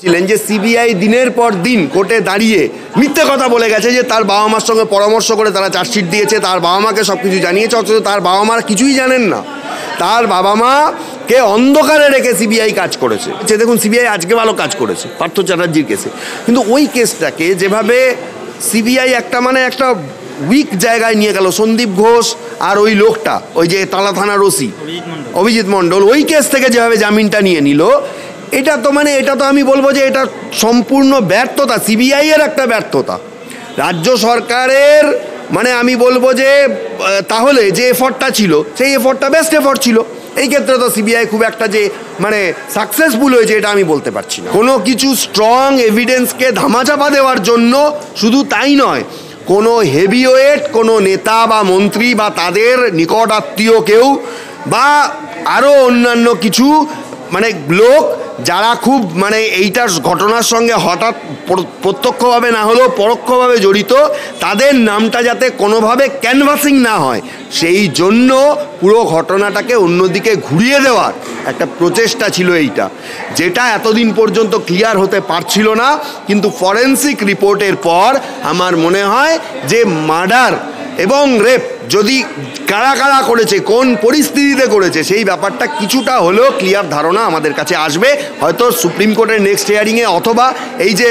ছিলেন যে সিবিআই দিনের পর দিন কোর্টে দাঁড়িয়ে মিথ্যে কথা বলে গেছে যে তার বাবা মার সঙ্গে পরামর্শ করে তারা চার্জশিট দিয়েছে, তার বাবা মাকে সব কিছু জানিয়েছে, অথচ তার বাবা মা কিছুই জানেন না। তার বাবা মাকে অন্ধকারে রেখে সিবিআই কাজ করেছে। যে দেখুন সিবিআই আজকে ভালো কাজ করেছে পার্থ চ্যাটার্জির কেসে, কিন্তু ওই কেসটাকে যেভাবে সিবিআই একটা উইক জায়গায় নিয়ে গেল, সন্দীপ ঘোষ আর ওই লোকটা, ওই যে তালা থানার ওসি অভিজিৎ মণ্ডল, ওই কেস থেকে যেভাবে জামিনটা নিয়ে নিল, এটা তো আমি বলবো যে এটা সম্পূর্ণ ব্যর্থতা, সিবিআই এর একটা ব্যর্থতা। রাজ্য সরকারের আমি বলবো যে তাহলে যে এফর্টটা ছিল সেই এফর্টটা বেস্ট এফর্ট ছিল। এই ক্ষেত্রে তো সিবিআই খুব একটা যে সাকসেসফুল হয়েছে এটা আমি বলতে পারছি না। কোনো কিছু স্ট্রং এভিডেন্সকে ধামাচাপা দেওয়ার জন্য শুধু তাই নয়, কোনো হেভিওয়েট কোনো নেতা বা মন্ত্রী বা তাদের নিকট আত্মীয় কেউ বা আরও অন্যান্য কিছু লোক যারা খুব এইটার ঘটনার সঙ্গে হঠাৎ প্রত্যক্ষভাবে না হলেও পরোক্ষভাবে জড়িত, তাদের নামটা যাতে কোনোভাবে ক্যানভাসিং না হয় সেই জন্য পুরো ঘটনাটাকে অন্যদিকে ঘুরিয়ে দেওয়ার একটা প্রচেষ্টা ছিল এইটা, যেটা এতদিন পর্যন্ত ক্লিয়ার হতে পারছিল না। কিন্তু ফরেন্সিক রিপোর্টের পর আমার মনে হয় যে মার্ডার এবং রেপ যদি কারা কারা করেছে, কোন পরিস্থিতিতে করেছে, সেই ব্যাপারটা কিছুটা হলেও ক্লিয়ার ধারণা আমাদের কাছে আসবে, হয়তো সুপ্রিম কোর্টের নেক্সট হিয়ারিংয়ে, অথবা এই যে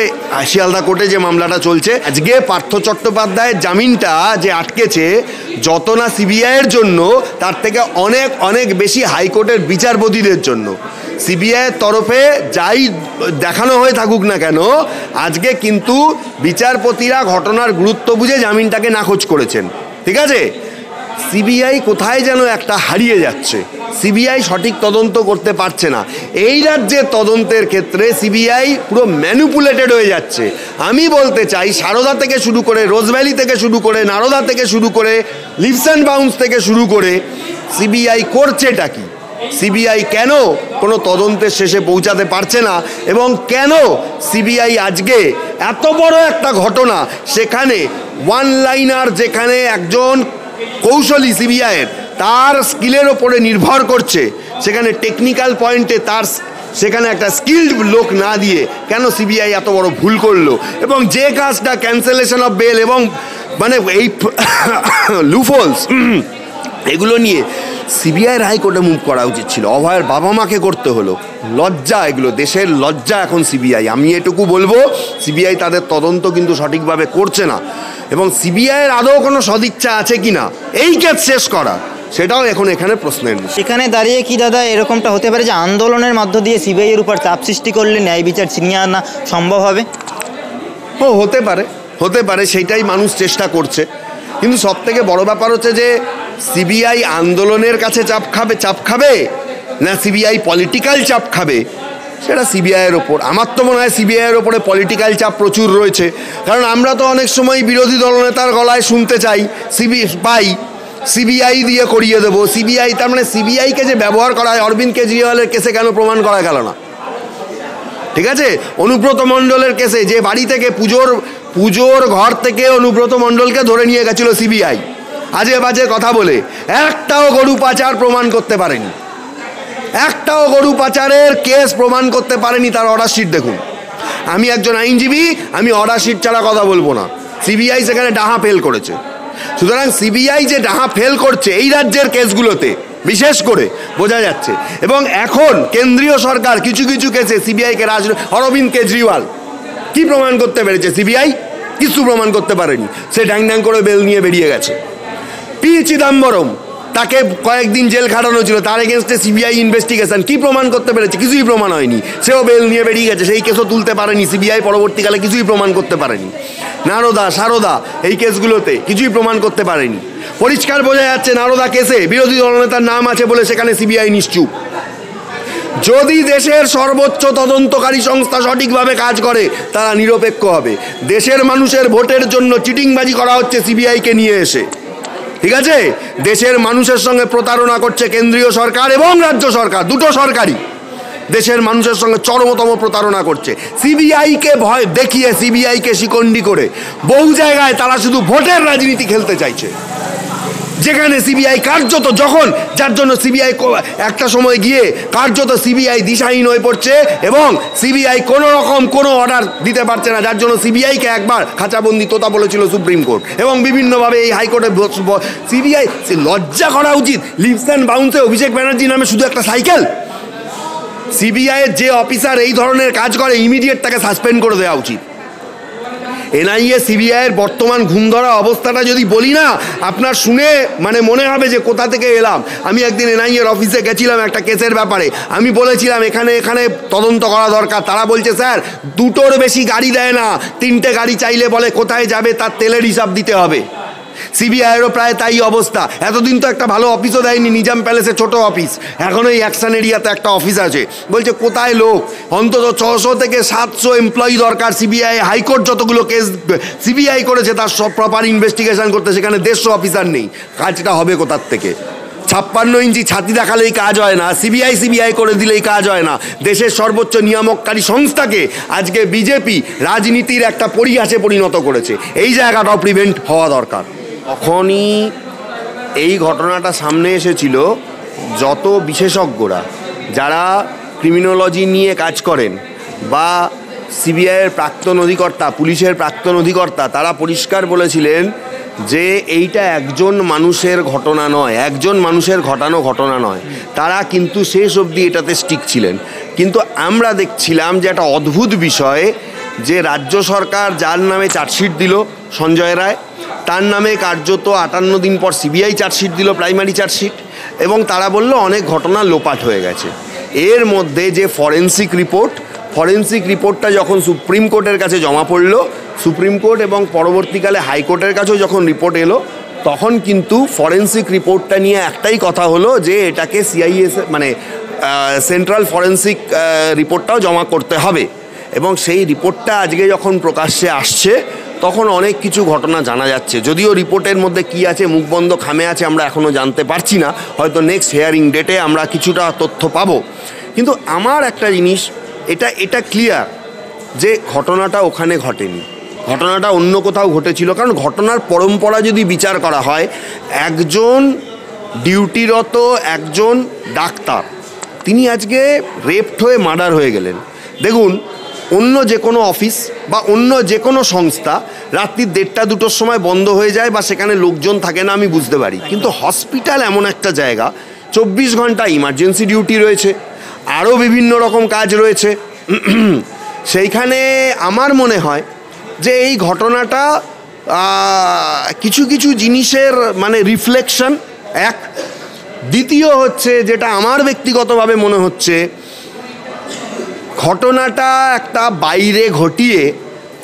শিয়ালদা কোর্টে যে মামলাটা চলছে। আজকে পার্থ চট্টোপাধ্যায়ের জামিনটা যে আটকেছে, যত না সিবিআইয়ের জন্য, তার থেকে অনেক অনেক বেশি হাইকোর্টের বিচারপতিদের জন্য। সিবিআইয়ের তরফে যাই দেখানো হয়ে থাকুক না কেন, আজকে কিন্তু বিচারপতিরা ঘটনার গুরুত্ব বুঝে জামিনটাকে নাকচ করেছেন। ঠিক আছে, সিবিআই কোথায় যেন একটা হারিয়ে যাচ্ছে, সিবিআই সঠিক তদন্ত করতে পারছে না। এই রাজ্যের তদন্তের ক্ষেত্রে সিবিআই পুরো ম্যানিপুলেটেড হয়ে যাচ্ছে। আমি বলতে চাই, সারদা থেকে শুরু করে, রোজভ্যালি থেকে শুরু করে, নারদা থেকে শুরু করে, লিপস অ্যান্ড বাউন্স থেকে শুরু করে, সিবিআই করছেটা কি? সিবিআই কেন কোনো তদন্তের শেষে পৌঁছাতে পারছে না? এবং কেন সিবিআই আজকে এত বড় একটা ঘটনা, সেখানে ওয়ান লাইনার, যেখানে একজন কৌশলী সিবিআইয়ের তার স্কিলের ওপরে নির্ভর করছে, সেখানে টেকনিক্যাল পয়েন্টে সেখানে একটা স্কিল্ড লোক না দিয়ে কেন সিবিআই এত বড় ভুল করলো? এবং যে কাজটা ক্যান্সেলেশন অফ বেল এবং এই লুফোলস, এগুলো নিয়ে সিবিআইয়ের হাইকোর্টে মুভ করা উচিত ছিল। অভয়ের বাবা মাকে করতে হলো, লজ্জা, এগুলো দেশের লজ্জা এখন সিবিআই। আমি এটুকু বলবো, সিবিআই তাদের তদন্ত কিন্তু সঠিকভাবে করছে না, এবং সিবিআইয়ের আদৌ কোনো সদিচ্ছা আছে কিনা এই কেস শেষ করা, সেটাও এখন এখানে প্রশ্নের। সেখানে দাঁড়িয়ে কি দাদা এরকমটা হতে পারে যে আন্দোলনের মধ্য দিয়ে সিবিআইয়ের উপর চাপ সৃষ্টি করলে ন্যায় বিচার ছিনিয়ে আনা সম্ভব হবে? হতে পারে, সেইটাই মানুষ চেষ্টা করছে। কিন্তু সবথেকে বড় ব্যাপার হচ্ছে যে সিবিআই আন্দোলনের কাছে চাপ খাবে না সিবিআই পলিটিক্যাল চাপ খাবে, সেটা সিবিআইয়ের ওপর। আমার তো মনে হয় সিবিআইয়ের ওপরে পলিটিক্যাল চাপ প্রচুর রয়েছে, কারণ আমরা তো অনেক সময় বিরোধী দলনেতার গলায় শুনতে চাই সিবিআই দিয়ে করিয়ে দেবো। সিবিআই, তার সিবিআইকে যে ব্যবহার করা হয়, অরবিন্দ কেজরিওয়ালের কেসে কেন প্রমাণ করা গেল না? ঠিক আছে, অনুব্রত মণ্ডলের কেসে যে বাড়ি থেকে পুজোর ঘর থেকে অনুব্রত মণ্ডলকে ধরে নিয়ে গেছিল সিবিআই, আজে বাজে কথা বলে, একটাও গরু পাচার প্রমাণ করতে পারেনি, একটাও গরু পাচারের কেস প্রমাণ করতে পারেনি। তার অর্ডার শিট দেখুন। আমি একজন আইনজীবী, আমি অর্ডার শিট ছাড়া কথা বলবো না। সিবিআই সেখানে ডাহা ফেল করেছে। সুতরাং সিবিআই যে ডাহা ফেল করছে এই রাজ্যের কেসগুলোতে বিশেষ করে বোঝা যাচ্ছে। এবং এখন কেন্দ্রীয় সরকার কিছু কিছু কেসে সিবিআইকে অরবিন্দ কেজরিওয়াল কি প্রমাণ করতে পেরেছে? সিবিআই কিছু প্রমাণ করতে পারেনি, সে ড্যাং ড্যাং করে বেল নিয়ে বেরিয়ে গেছে। পি চিদম্বরম, তাকে কয়েকদিন জেল খাটানো ছিল, তার এগেনস্টে সিবিআই ইনভেস্টিগেশন, কি প্রমাণ করতে পেরেছে? কিছুই প্রমাণ হয়নি, সেও বেল নিয়ে বেরিয়ে গেছে, সেই কেসও তুলতে পারেনি সিবিআই, পরবর্তীকালে কিছুই প্রমাণ করতে পারেনি। নারদা, সারদা, এই কেসগুলোতে কিছুই প্রমাণ করতে পারেনি। পরিষ্কার বোঝা যাচ্ছে নারদা কেসে বিরোধী দলনেতার নাম আছে বলে সেখানে সিবিআই নিশ্চুপ। যদি দেশের সর্বোচ্চ তদন্তকারী সংস্থা সঠিকভাবে কাজ করে, তারা নিরপেক্ষ হবে। দেশের মানুষের ভোটের জন্য চিটিংবাজি করা হচ্ছে সিবিআইকে নিয়ে এসে। ঠিক আছে, দেশের মানুষের সঙ্গে প্রতারণা করছে কেন্দ্রীয় সরকার এবং রাজ্য সরকার, দুটো সরকারই দেশের মানুষের সঙ্গে চরমতম প্রতারণা করছে। সিবিআইকে ভয় দেখিয়ে, সিবিআইকে শিকন্ডি করে বহু জায়গায় তারা শুধু ভোটের রাজনীতি খেলতে চাইছে। যেখানে সিবিআই কার্যত যখন যার জন্য সিবিআই একটা সময় গিয়ে কার্যত সিবিআই দিশাহীন হয়ে পড়ছে এবং সিবিআই কোনো রকম কোনো অর্ডার দিতে পারছে না, যার জন্য সিবিআইকে একবার খাঁচাবন্দি তোতা বলেছিল সুপ্রিম কোর্ট এবং বিভিন্নভাবে এই হাইকোর্টে সিবিআই লজ্জা করা উচিত। লিপস অ্যান্ড বাউন্সে অভিষেক ব্যানার্জি নামে শুধু একটা সাইকেল। সিবিআইয়ের যে অফিসার এই ধরনের কাজ করে ইমিডিয়েট তাকে সাসপেন্ড করে দেওয়া উচিত। এনআইএ সিবিআইয়ের বর্তমান ঘুম ধরা অবস্থাটা যদি বলি না, আপনার শুনে মানে মনে হবে যে কোথা থেকে এলাম। আমি একদিন এনআইএর অফিসে গেছিলাম একটা কেসের ব্যাপারে, আমি বলেছিলাম এখানে তদন্ত করা দরকার। তারা বলছে স্যার 2টোর বেশি গাড়ি দেয় না, 3টে গাড়ি চাইলে বলে কোথায় যাবে তার তেলের হিসাব দিতে হবে। সিবিআইয়েরও প্রায় তাই অবস্থা। এতদিন তো একটা ভালো অফিসও দেয়নি, নিজাম প্যালেসে ছোট অফিস, এখন ওই অ্যাকশন এরিয়াতে একটা অফিস আছে। বলছে কোথায় লোক, অন্তত 600 থেকে 700 এমপ্লয়ি দরকার। সিবিআই হাইকোর্ট যতগুলো কেস সিবিআই করেছে তার সব প্রপার ইনভেস্টিগেশন করতে, সেখানে 150 অফিসার নেই। কাজটা হবে কোথার থেকে? 56 ইঞ্চি ছাতি দেখালেই কাজ হয় না, সিবিআই করে দিলেই কাজ হয় না। দেশের সর্বোচ্চ নিয়ামককারী সংস্থাকে আজকে বিজেপি রাজনীতির একটা পরিহাসে পরিণত করেছে। এই জায়গাটাও প্রিভেন্ট হওয়া দরকার। তখনই এই ঘটনাটা সামনে এসেছিল, যত বিশেষজ্ঞরা যারা ক্রিমিনোলজি নিয়ে কাজ করেন বা সিবিআইয়ের প্রাক্তন অধিকর্তা, পুলিশের প্রাক্তন অধিকর্তা, তারা পরিষ্কার বলেছিলেন যে এইটা একজন মানুষের ঘটনা নয়, একজন মানুষের ঘটানো ঘটনা নয়। তারা কিন্তু শেষ অবধি এটাতে স্টিক ছিলেন। কিন্তু আমরা দেখছিলাম যে একটা অদ্ভুত বিষয়, যে রাজ্য সরকার যার নামে চার্জশিট দিল সঞ্জয় রায়, তার নামে কার্যত 58 দিন পর সিবিআই চার্জশিট দিল, প্রাইমারি চার্জশিট, এবং তারা বলল অনেক ঘটনা লোপাট হয়ে গেছে। এর মধ্যে যে ফরেন্সিক রিপোর্টটা যখন সুপ্রিম কোর্টের কাছে জমা পড়ল, সুপ্রিম কোর্ট এবং পরবর্তীকালে হাইকোর্টের কাছেও যখন রিপোর্ট এলো, তখন কিন্তু ফরেন্সিক রিপোর্টটা নিয়ে একটাই কথা হলো যে এটাকে সিআইএস মানে সেন্ট্রাল ফরেন্সিক রিপোর্টটাও জমা করতে হবে। এবং সেই রিপোর্টটা আজকে যখন প্রকাশ্যে আসছে তখন অনেক কিছু ঘটনা জানা যাচ্ছে। যদিও রিপোর্টের মধ্যে কি আছে, মুখবন্ধ খামে আছে, আমরা এখনও জানতে পারছি না। হয়তো নেক্সট হিয়ারিং ডেটে আমরা কিছুটা তথ্য পাবো। কিন্তু আমার একটা জিনিস এটা ক্লিয়ার যে ঘটনাটা ওখানে ঘটেনি, ঘটনাটা অন্য কোথাও ঘটেছিল। কারণ ঘটনার পরম্পরা যদি বিচার করা হয়, একজন ডিউটিরত একজন ডাক্তার তিনি আজকে রেপড হয়ে মার্ডার হয়ে গেলেন। দেখুন, অন্য যে কোনো অফিস বা অন্য যে কোনো সংস্থা রাত্রি 1:30-2টোর সময় বন্ধ হয়ে যায় বা সেখানে লোকজন থাকে না, আমি বুঝতে পারি। কিন্তু হসপিটাল এমন একটা জায়গা, 24 ঘন্টা ইমার্জেন্সি ডিউটি রয়েছে, আরও বিভিন্ন রকম কাজ রয়েছে। সেইখানে আমার মনে হয় যে এই ঘটনাটা কিছু কিছু জিনিসের মানে রিফ্লেকশন এক। দ্বিতীয় হচ্ছে, যেটা আমার ব্যক্তিগতভাবে মনে হচ্ছে, ঘটনাটা একটা বাইরে ঘটিয়ে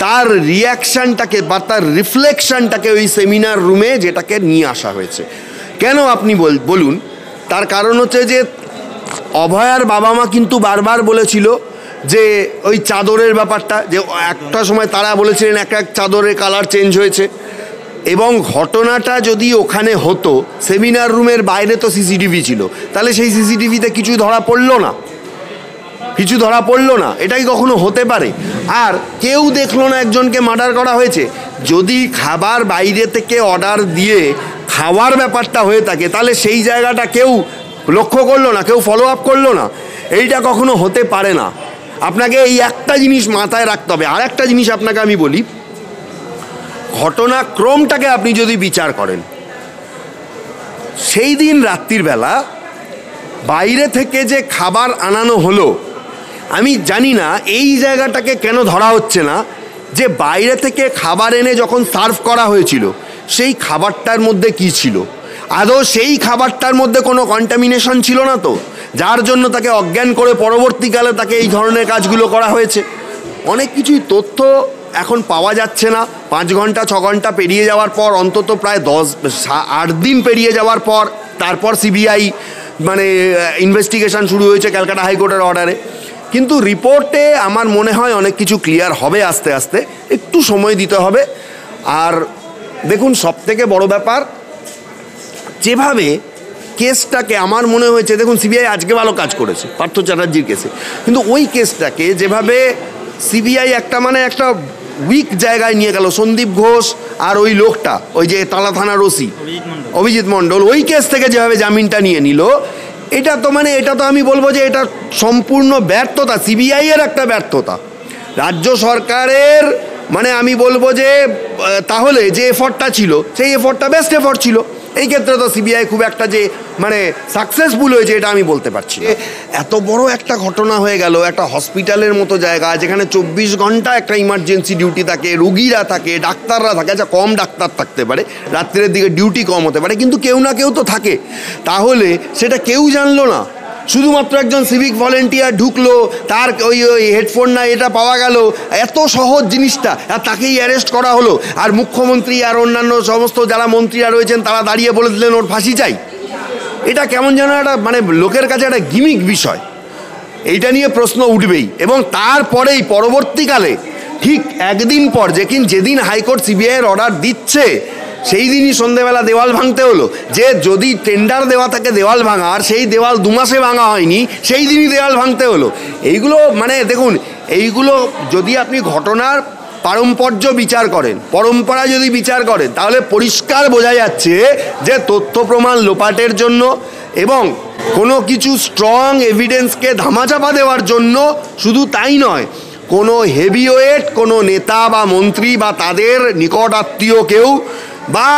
তার রিয়াকশানটাকে বা তার রিফ্লেকশনটাকে ওই সেমিনার রুমে যেটাকে নিয়ে আসা হয়েছে। কেন আপনি বলুন? তার কারণ হচ্ছে যে অভয়ার বাবা মা কিন্তু বারবার বলেছিল যে ওই চাদরের ব্যাপারটা, যে একটা সময় তারা বলেছিলেন এক চাদরের কালার চেঞ্জ হয়েছে। এবং ঘটনাটা যদি ওখানে হতো, সেমিনার রুমের বাইরে তো সিসিটিভি ছিল, তাহলে সেই সিসিটিভিতে কিছু ধরা পড়লো না, এটাই কখনো হতে পারে? আর কেউ দেখলো না একজনকে মার্ডার করা হয়েছে। যদি খাবার বাইরে থেকে অর্ডার দিয়ে খাওয়ার ব্যাপারটা হয়ে থাকে, তাহলে সেই জায়গাটা কেউ লক্ষ্য করলো না, কেউ ফলো আপ করলো না, এইটা কখনো হতে পারে না। আপনাকে এই একটা জিনিস মাথায় রাখতে হবে। আর একটা জিনিস আপনাকে আমি বলি, ঘটনাক্রমটাকে আপনি যদি বিচার করেন, সেই দিন রাত্রির বেলা বাইরে থেকে যে খাবার আনানো হলো, আমি জানি না এই জায়গাটাকে কেন ধরা হচ্ছে না যে বাইরে থেকে খাবার এনে যখন সার্ভ করা হয়েছিল সেই খাবারটার মধ্যে কি ছিল। আদৌ সেই খাবারটার মধ্যে কোনো কন্টামিনেশন ছিল না তো, যার জন্য তাকে অজ্ঞান করে পরবর্তীকালে তাকে এই ধরনের কাজগুলো করা হয়েছে। অনেক কিছুই তথ্য এখন পাওয়া যাচ্ছে না। 5 ঘন্টা 6 ঘন্টা পেরিয়ে যাওয়ার পর, অন্তত প্রায় 8 দিন পেরিয়ে যাওয়ার পর তারপর সিবিআই মানে ইনভেস্টিগেশন শুরু হয়েছে ক্যালকাটা হাইকোর্টের অর্ডারে। কিন্তু রিপোর্টে আমার মনে হয় অনেক কিছু ক্লিয়ার হবে আস্তে আস্তে, একটু সময় দিতে হবে। আর দেখুন, সবথেকে বড় ব্যাপার, যেভাবে কেসটাকে আমার মনে হয়েছে, দেখুন সিবিআই আজকে ভালো কাজ করেছে পার্থ চ্যাটার্জির কেসে, কিন্তু ওই কেসটাকে যেভাবে সিবিআই একটা উইক জায়গায় নিয়ে গেল, সন্দীপ ঘোষ আর ওই লোকটা, ওই যে তালা থানার ওসি অভিজিৎ মণ্ডল, ওই কেস থেকে যেভাবে জামিনটা নিয়ে নিল, এটা তো আমি বলবো যে এটা সম্পূর্ণ ব্যর্থতা, সিবিআই এর একটা ব্যর্থতা। রাজ্য সরকারের আমি বলবো যে তাহলে যে এফর্টটা ছিল সেই এফর্টটা বেস্ট এফর্ট ছিল। এই ক্ষেত্রে তো সিবিআই খুব একটা যে সাকসেসফুল হয়েছে এটা আমি বলতে পারছি না। এত বড় একটা ঘটনা হয়ে গেল, একটা হসপিটালের মতো জায়গা যেখানে 24 ঘন্টা একটা ইমার্জেন্সি ডিউটি থাকে, রুগীরা থাকে, ডাক্তাররা থাকে। আচ্ছা, কম ডাক্তার থাকতে পারে, রাত্রের দিকে ডিউটি কম হতে পারে, কিন্তু কেউ না কেউ তো থাকে। তাহলে সেটা কেউ জানলো না, শুধুমাত্র একজন সিভিক ভলেন্টিয়ার ঢুকলো, তার ওই হেডফোন না এটা পাওয়া গেল, এত সহজ জিনিসটা, আর তাকেই অ্যারেস্ট করা হলো। আর মুখ্যমন্ত্রী আর অন্যান্য সমস্ত যারা মন্ত্রীরা রয়েছেন তারা দাঁড়িয়ে বলে দিলেন ওর ফাঁসি চাই। এটা কেমন যেন একটা লোকের কাছে একটা গিমিক বিষয়। এইটা নিয়ে প্রশ্ন উঠবেই। এবং তারপরেই পরবর্তীকালে ঠিক একদিন পর যেদিন হাইকোর্ট সিবিআইয়ের অর্ডার দিচ্ছে সেই দিনই সন্ধেবেলা দেওয়াল ভাঙতে হলো। যে যদি টেন্ডার দেওয়া থাকে দেওয়াল ভাঙার, সেই দেওয়াল 2 মাসে ভাঙা হয়নি, সেই দিনই দেওয়াল ভাঙতে হলো। এইগুলো দেখুন, এইগুলো যদি আপনি ঘটনার পারম্পর্য বিচার করেন, পরম্পরা যদি বিচার করেন, তাহলে পরিষ্কার বোঝা যাচ্ছে যে তথ্য প্রমাণ লোপাটের জন্য এবং কোনো কিছু স্ট্রং এভিডেন্সকে ধামাচাপা দেওয়ার জন্য, শুধু তাই নয়, কোনো হেভিওয়েট কোনো নেতা বা মন্ত্রী বা তাদের নিকট আত্মীয় কেউ বা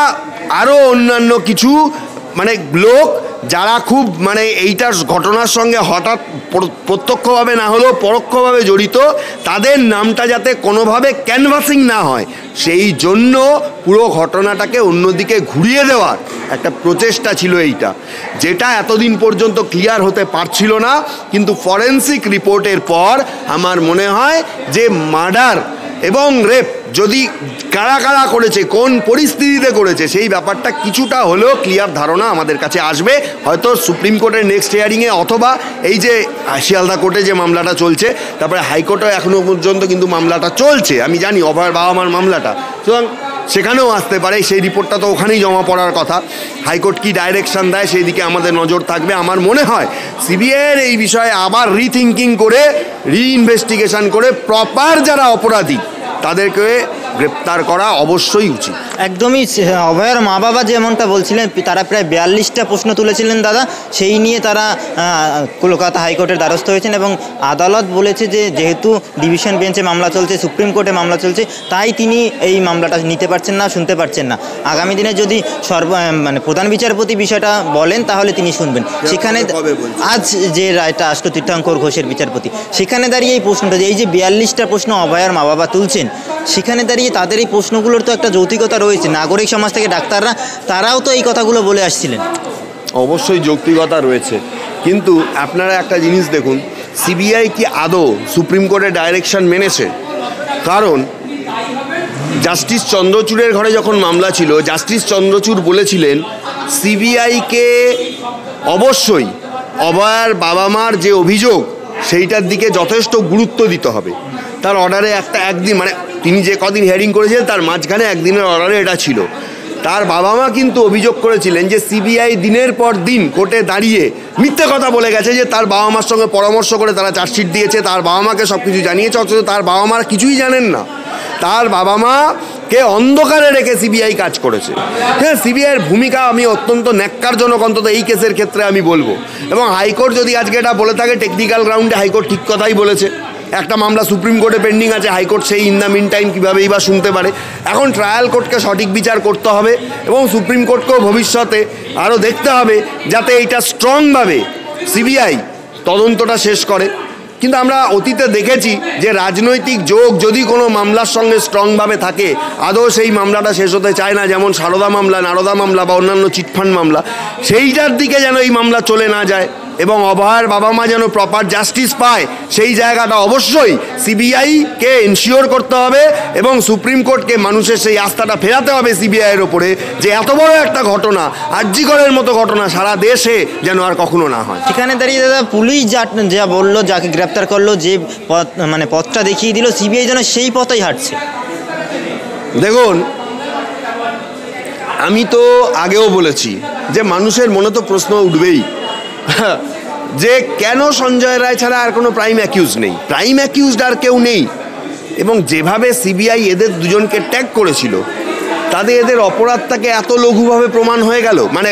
আরও অন্যান্য কিছু লোক যারা খুব এইটার ঘটনার সঙ্গে হঠাৎ প্রত্যক্ষভাবে না হলেও পরোক্ষভাবে জড়িত, তাদের নামটা যাতে কোনোভাবে ক্যানভাসিং না হয়, সেই জন্য পুরো ঘটনাটাকে অন্যদিকে ঘুরিয়ে দেওয়ার একটা প্রচেষ্টা ছিল এইটা, যেটা এতদিন পর্যন্ত ক্লিয়ার হতে পারছিল না। কিন্তু ফরেন্সিক রিপোর্টের পর আমার মনে হয় যে মার্ডার এবং রেপ যদি কারা কারা করেছে, কোন পরিস্থিতিতে করেছে, সেই ব্যাপারটা কিছুটা হলেও ক্লিয়ার ধারণা আমাদের কাছে আসবে, হয়তো সুপ্রিম কোর্টের নেক্সট হিয়ারিংয়ে, অথবা এই যে শিয়ালদা কোর্টে যে মামলাটা চলছে, তারপরে হাইকোর্টে এখনও পর্যন্ত কিন্তু মামলাটা চলছে, আমি জানি অভয়ের বাবা মার মামলাটা, সুতরাং সেখানেও আসতে পারে। সেই রিপোর্টটা তো ওখানেই জমা পড়ার কথা। হাইকোর্ট কি ডাইরেকশন দেয় সেই দিকে আমাদের নজর থাকবে। আমার মনে হয় সিবিআইয়ের এই বিষয়ে আবার রিথিঙ্কিং করে, রিইনভেস্টিগেশন করে প্রপার যারা অপরাধী তাদেরকে গ্রেপ্তার করা অবশ্যই উচিত। একদমই। অভয়ের মা বাবা যেমনটা বলছিলেন, তারা প্রায় 42টা প্রশ্ন তুলেছিলেন দাদা, সেই নিয়ে তারা কলকাতা হাইকোর্টের দ্বারস্থ হয়েছেন এবং আদালত বলেছে যে যেহেতু ডিভিশন বেঞ্চে মামলা চলছে, সুপ্রিম কোর্টে মামলা চলছে, তাই তিনি এই মামলাটা নিতে পারছেন না, শুনতে পারছেন না। আগামী দিনে যদি প্রধান বিচারপতি বিষয়টা বলেন তাহলে তিনি শুনবেন। সেখানে আজ যে রায়টা আসলো তীর্থঙ্কর ঘোষের বিচারপতি, সেখানে দাঁড়িয়ে এই প্রশ্নটা, যে এই যে 42টা প্রশ্ন অভয়ের মা বাবা তুলছেন, সেখানে দাঁড়িয়ে তাদের এই প্রশ্নগুলোর তো একটা যৌক্তিকতা রয়েছে। নাগরিক সমাজ থেকে ডাক্তাররা, তারাও তো এই কথাগুলো বলে আসছিলেন। অবশ্যই যৌক্তিকতা রয়েছে, কিন্তু আপনারা একটা জিনিস দেখুন, সিবিআই কি আদৌ সুপ্রিম কোর্টের ডাইরেকশন মেনেছে? কারণ জাস্টিস চন্দ্রচূড়ের ঘরে যখন মামলা ছিল, জাস্টিস চন্দ্রচূড় বলেছিলেন সিবিআইকে অবশ্যই অভয়ার বাবা মার যে অভিযোগ সেইটার দিকে যথেষ্ট গুরুত্ব দিতে হবে। তার অর্ডারে একদিন তিনি যে কদিন হিয়ারিং করেছিলেন তার মাঝখানে একদিনের অর্ডারে এটা ছিল। তার বাবা মা কিন্তু অভিযোগ করেছিলেন যে সিবিআই দিনের পর দিন কোর্টে দাঁড়িয়ে মিথ্যে কথা বলে গেছে যে তার বাবা মার সঙ্গে পরামর্শ করে তারা চার্জশিট দিয়েছে, তার বাবা মাকে সব কিছু জানিয়েছে, অথচ তার বাবা মারা কিছুই জানেন না। তার বাবা মাকে অন্ধকারে রেখে সিবিআই কাজ করেছে। হ্যাঁ, সিবিআইয়ের ভূমিকা আমি অত্যন্ত ন্যাক্কারজনক, অন্তত এই কেসের ক্ষেত্রে আমি বলবো। এবং হাইকোর্ট যদি আজকে এটা বলে থাকে, টেকনিক্যাল গ্রাউন্ডে হাইকোর্ট ঠিক কথাই বলেছে। একটা মামলা সুপ্রিম কোর্টে পেন্ডিং আছে, হাইকোর্ট সেই ইন দ্য মিন টাইম কীভাবেই বা শুনতে পারে। এখন ট্রায়াল কোর্টকে সঠিক বিচার করতে হবে এবং সুপ্রিম কোর্টকেও ভবিষ্যতে আরও দেখতে হবে যাতে এইটা স্ট্রংভাবে সিবিআই তদন্তটা শেষ করে। কিন্তু আমরা অতীতে দেখেছি যে রাজনৈতিক যোগ যদি কোনো মামলার সঙ্গে স্ট্রংভাবে থাকে, আদৌ সেই মামলাটা শেষ হতে চায় না। যেমন সারদা মামলা, নারদা মামলা বা অন্যান্য চিটফান্ড মামলা, সেইটার দিকে যেন এই মামলা চলে না যায় এবং অভয়ার বাবা মা যেন প্রপার জাস্টিস পায়, সেই জায়গাটা অবশ্যই সিবিআইকে এনশিওর করতে হবে এবং সুপ্রিম কোর্টকে মানুষের সেই আস্থাটা ফেরাতে হবে সিবিআইয়ের ওপরে, যে এত বড় একটা ঘটনা, আরজিকরের মতো ঘটনা সারা দেশে যেন আর কখনো না হয়। সেখানে দাঁড়িয়ে দাদা পুলিশ যা বললো, যাকে গ্রেপ্তার করলো, যে পথ পথটা দেখিয়ে দিল, সিবিআই যেন সেই পথেই হাঁটছে। দেখুন, আমি তো আগেও বলেছি যে মানুষের মনে তো প্রশ্ন উঠবেই যে কেন সঞ্জয় রায় ছাড়া আর কোনো প্রাইম অ্যাকিউজ নেই, প্রাইম অ্যাকিউজড আর কেউ নেই। এবং যেভাবে সিবিআই এদের দুজনকে ট্যাগ করেছিল, তাদের এদের অপরাধটাকে এত লঘুভাবে প্রমাণ হয়ে গেল, মানে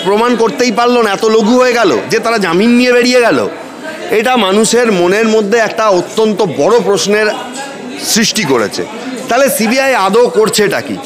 প্রমাণ করতেই পারলো না, এত লঘু হয়ে গেল যে তারা জামিন নিয়ে বেরিয়ে গেল। এটা মানুষের মনের মধ্যে একটা অত্যন্ত বড় প্রশ্নের সৃষ্টি করেছে। তাহলে সিবিআই আদৌ করছেটা কি?